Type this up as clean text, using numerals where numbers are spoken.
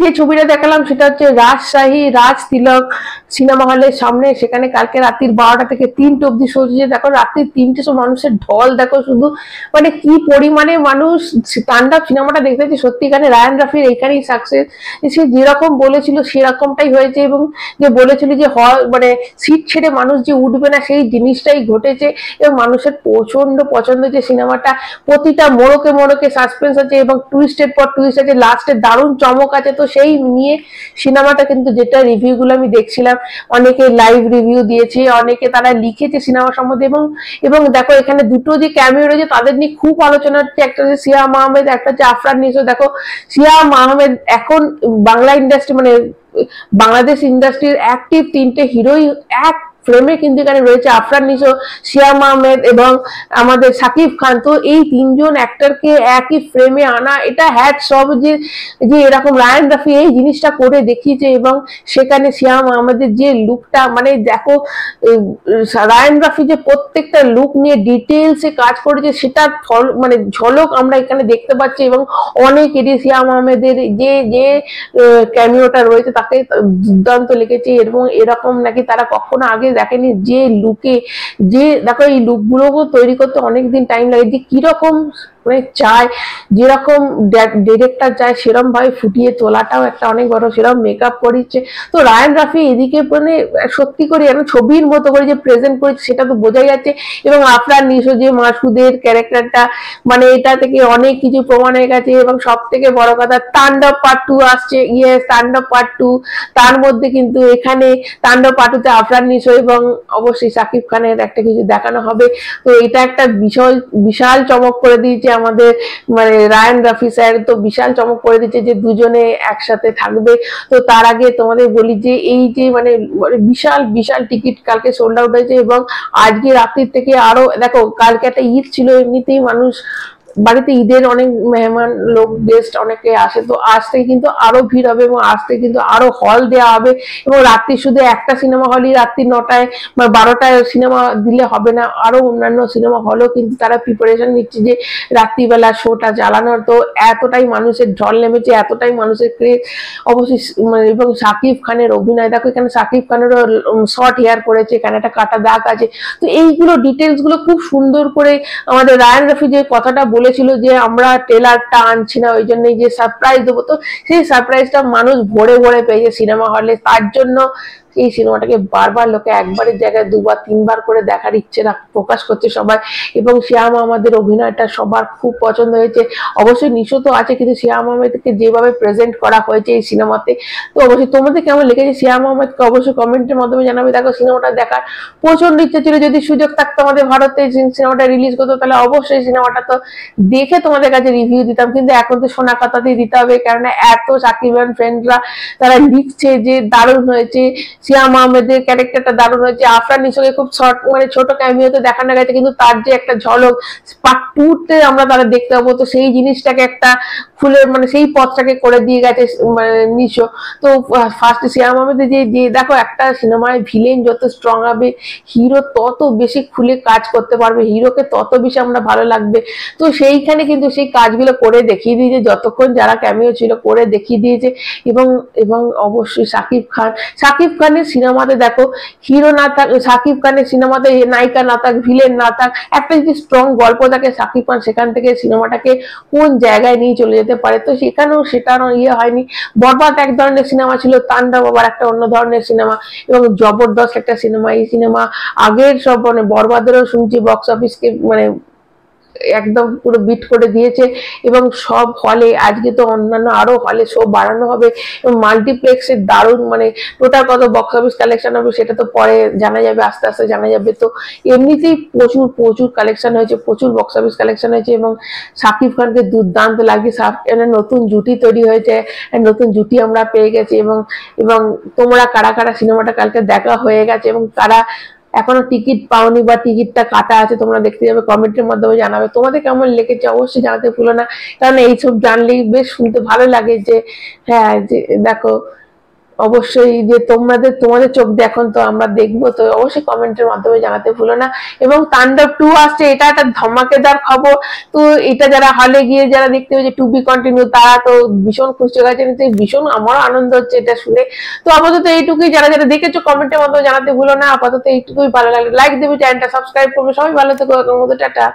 যে ছবিটা দেখালাম সেটা হচ্ছে রাজশাহী রাজ তিলক সিনেমা হলের সামনে। সেখানে কালকে রাত্রির 12টা থেকে 3টে অব্দি শো হচ্ছে। দেখো রাত্রির 3টে শো, মানুষের ঢল দেখো শুধু, মানে কি পরিমাণে মানুষ তাণ্ডব সিনেমাটা দেখতে হচ্ছে। সত্যিকারে রায়ান রাফির এইখানেই সাকসেস। সে যেরকম বলেছিল সেরকমটাই হয়েছে, এবং যে বলেছিল যে মানে সিট ছেড়ে মানুষ যে উঠবে না সেই জিনিসটাই ঘটেছে। এবং মানুষের প্রচন্ড পছন্দ হয়েছে সিনেমাটা। প্রতিটা মোড়কে মোড়কে সাসপেন্স আছে এবং টুইস্টের পর টুইস্ট আছে, লাস্টে দারুণ চমক আছে। তো সেই নিয়ে সিনেমাটা কিন্তু, যেটা রিভিউ গুলো আমি দেখছিলাম, অনেকে লাইভ রিভিউ দিয়েছে, অনেকে তারা লিখেছে সিনেমা সম্বন্ধে। এবং দেখো এখানে দুটো যে ক্যামিও রয়েছে তাদের নিয়ে খুব আলোচনা হচ্ছে। একটা হচ্ছে সিয়াম আহমেদ, একটা হচ্ছে আফরান নিশো। দেখো সিয়াম আহমেদ এখন বাংলা ইন্ডাস্ট্রি, মানে বাংলাদেশ ইন্ডাস্ট্রির অ্যাক্টিভ 3টে হিরোই এক ফ্রেমে কিন্তু এখানে রয়েছে। আফরান নিশো, সিয়াম আহমেদ এবং আমাদের শাকিব খান। তো এই 3জন অ্যাক্টরকে একই ফ্রেমে আনা, এটা হ্যাটস অফ যে এরকম রায়ান রাফি এই জিনিসটা করে দেখিয়েছে। এবং সেখানে সিয়াম আহমেদের যে লুকটা, মানে দেখো রায়ান রাফি যে প্রত্যেকটা লুক নিয়ে ডিটেলসে কাজ করেছে, সেটা মানে ঝলক আমরা এখানে দেখতে পাচ্ছি। এবং অনেকেরই সিয়াম আহমেদের যে ক্যামিওটা রয়েছে তাকে দুর্দান্ত লেগেছে। এবং এরকম নাকি তারা কখনো আগে দেখেনি, যে লুকে, যে দেখো এই লুকগুলো তৈরি করতে অনেকদিন টাইম লাগে, যে কিরকম মানে চায়, যেরকম ডিরেক্টর চায় সেরকম ভাবে ফুটিয়ে তোলাটাও একটা অনেক বড়, সেরকম মেকআপ করেছে। তো রায়ান রাফি এদিকে মানে সত্যি করে একটা ছবির মতো করে যে প্রেজেন্ট করেছে সেটা তো বোঝাই যাচ্ছে। এবং আফরান নিশো যে মাসুদের ক্যারেক্টারটা, মানে এটা থেকে অনেক কিছু প্রমাণ হয়ে গেছে। এবং সব থেকে বড় কথা, তাণ্ডব পার্ট 2 আসছে। ইয়েস, তাণ্ডব পার্ট 2, তার মধ্যে কিন্তু এখানে তাণ্ডব পার্ট 2 তে আফরান নিশো এবং অবশ্যই শাকিব খানের একটা কিছু দেখানো হবে। তো এটা একটা বিশাল চমক করে দিয়েছে আমাদের মানে রায়ান রাফি স্যার। তো বিশাল চমক করে দিচ্ছে যে দুজনে একসাথে থাকবে। তো তার আগে তোমাদের বলি যে এই যে মানে বিশাল বিশাল টিকিট কালকে সোল্ড আউট হয়েছে। এবং আজকে রাত্রির থেকে আরো, দেখো কালকে একটা ঈদ ছিল, এমনিতেই মানুষ বাড়িতে ঈদের অনেক মেহমান লোক গেস্ট অনেকে আসে। তো আজ থেকে কিন্তু আরো ভিড় হবে এবং আজ থেকে কিন্তু আরো হল দেওয়া হবে। এবং রাত্রি শুধু একটা সিনেমা হলই রাত্রি 9টায় বা 12টায় সিনেমা দিলে হবে না, আরো অন্যান্য সিনেমা হলও কিন্তু তারা প্রিপারেশন নিচ্ছে যে রাত্রিবেলা শোটা চালানোর। তো এতটাই মানুষের ঢল নেমেছে, এতটাই মানুষের ক্রেজ অবশ্যই। এবং শাকিব খানের অভিনয় দেখো, এখানে শাকিব খানেরও শর্ট হেয়ার করেছে, এখানে একটা কাটা দাগ আছে। তো এইগুলো ডিটেলস গুলো খুব সুন্দর করে আমাদের রায়ান রাফি যে কথাটা বলেছিল যে আমরা ট্রেলারটা আনছি না, ওই জন্যই যে সারপ্রাইজ দেবো, তো সেই সারপ্রাইজটা মানুষ ভরে ভরে পেয়েছে সিনেমা হলে। তার জন্য এই সিনেমাটাকে বারবার লোকে একবারের জায়গায় 2বার 3বার করে দেখার ইচ্ছে প্রকাশ করছে সবাই। এবং শ্যাম আহমেদের অভিনয়টা সবার খুব পছন্দ হয়েছে। অবশ্যই নিশো তো আছে, কিন্তু শ্যাম আহমেদকে যেভাবে প্রেজেন্ট করা হয়েছে এই সিনেমাতে, তো অবশ্যই তোমাদের কেমন লেগেছে শ্যাম আহমেদকে অবশ্যই কমেন্টের মাধ্যমে জানাবে। দেখো সিনেমাটা দেখার প্রচন্ড ইচ্ছে ছিল, যদি সুযোগ থাকতো আমাদের ভারতে সিনেমাটা রিলিজ করতো তাহলে অবশ্যই সিনেমাটা তো দেখে তোমাদের কাছে রিভিউ দিতাম। কিন্তু এখন তো শোনা কথাতেই দিতে হবে, কারণ এত সাকিবান ফ্রেন্ডরা তারা লিখছে যে দারুণ হয়েছে, সিয়াম আহমেদের ক্যারেক্টারটা দারুণ হয়েছে, আফরান নিশোকে খুব শর্ট মানে ছোট ক্যামিওতে দেখানো গেছে, কিন্তু তার যে একটা ঝলক পার্ট 2 তে আমরা তারা দেখতে পাবো। তো সেই জিনিসটাকে একটা খুলে মানে সেই পথটাকে করে দিয়ে গেছে মানে নিশো। তো ফার্স্ট সিয়াম আহমেদের যে দেখো একটা সিনেমায় ভিলেন যত স্ট্রং হবে, হিরো তত বেশি খুলে কাজ করতে পারবে, হিরোকে তত বেশি আমরা ভালো লাগবে। তো সেইখানে কিন্তু সেই কাজগুলো করে দেখিয়ে দিয়েছে, যতক্ষণ যারা ক্যামিও ছিল করে দেখিয়ে দিয়েছে। এবং অবশ্যই শাকিব খানের সিনেমাতে দেখো হিরো না থাক, শাকিব খানের সিনেমাতে নায়িকা না থাক, ভিলেন না থাক, একটা যদি স্ট্রং গল্প থাকে শাকিব খান সেখান থেকে সিনেমাটাকে কোন জায়গায় নিয়ে চলে যেতে পারে। তো সেখানেও সেটারও হয়নি। বরবাদ এক ধরনের সিনেমা ছিল, তাণ্ডব আবার একটা অন্য ধরনের সিনেমা, এবং জবরদস্ত একটা সিনেমা। এই সিনেমা আগের সব মানে বরবাদেরও শুনছি বক্স অফিসকে মানে একদম পুরো বিট করে দিয়েছে। এবং সব হলে আজকে তো অন্যান্য আরো হলে শো বাড়ানো হবে এবং মাল্টিপ্লেক্সের দারুণ মানে টোটাল কত বক্স অফিস কালেকশন হবে সেটা তো পরে জানা যাবে, আস্তে আস্তে জানা যাবে। তো এমনিতেই প্রচুর প্রচুর কালেকশন হয়েছে, প্রচুর বক্স অফিস কালেকশন হয়েছে এবং শাকিব খানকে দুর্দান্ত লাগে। নতুন জুটি তৈরি হয়েছে, নতুন জুটি আমরা পেয়ে গেছি। এবং তোমরা কারা কারা সিনেমাটা কালকে দেখা হয়ে গেছে এবং কারা এখনো টিকিট পাওনি বা টিকিটটা কাটা আছে তোমরা দেখতে যাবে, কমেন্টের মাধ্যমে জানাবে। তোমাদের কেমন লেগেছে অবশ্যই জানাতে ভুলো না, কারণ এইসব জানলেই বেশ শুনতে ভালো লাগে যে হ্যাঁ যে দেখো অবশ্যই যে তোমাদের চোখ দিয়ে এখন তো আমরা দেখবো, তো অবশ্যই কমেন্টের মাধ্যমে জানাতে ভুলো না। এবং তাণ্ডব 2 আসছে, এটা একটা ধমাকেদার খবর। তো এটা যারা হলে গিয়ে যারা দেখতে পেয়েছে টু বি কন্টিনিউ, তারা তো ভীষণ খুশি হয়েছে, ভীষণ আমারও আনন্দ হচ্ছে এটা শুনে। তো আপাতত এইটুকুই, যারা যারা দেখেছো কমেন্টের মাধ্যমে জানাতে ভুলো না। আপাতত এইটুকুই, ভালো লাগলে লাইক দেবে, চ্যানেলটা সাবস্ক্রাইব করবে। সবাই ভালো থেকো, এখন মতো টাটা।